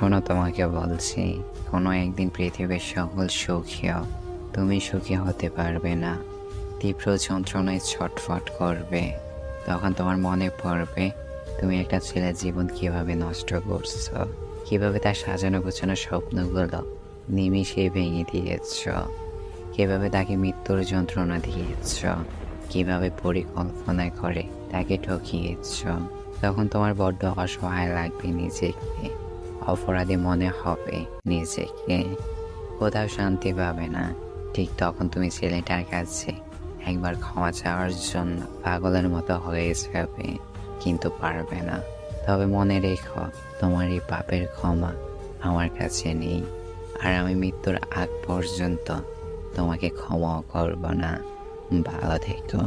শোনো, তোমাকে বলছি, কোনো একদিন পৃথিবীর সকল সুখীও তুমি সুখী হতে পারবে না। তীব্র যন্ত্রণায় ছটফট করবে। তখন তোমার মনে পড়বে তুমি একটা ছেলের জীবন কিভাবে নষ্ট করছো, কিভাবে তার সাজানো গোছানো স্বপ্নগুলো নিমিষে ভেঙে দিয়েছ, কিভাবে তাকে মৃত্যুর যন্ত্রণা দিয়েছ, কিভাবে পরিকল্পনা করে তাকে ঠকিয়েছ। তখন তোমার বড্ড অসহায় লাগবে নিজেকে, অপরাধী মনে হবে নিজেকে, কোথাও শান্তি পাবে না। ঠিক তখন তুমি ছেলেটার কাছে একবার ক্ষমা চাওয়ার জন্য পাগলের মতো হয়ে যাবে, কিন্তু পারবে না। তবে মনে রেখো, তোমার এই পাপের ক্ষমা আমার কাছে নেই, আর আমি মৃত্যুর আগ পর্যন্ত তোমাকে ক্ষমাও করব না। ভালো থেকো।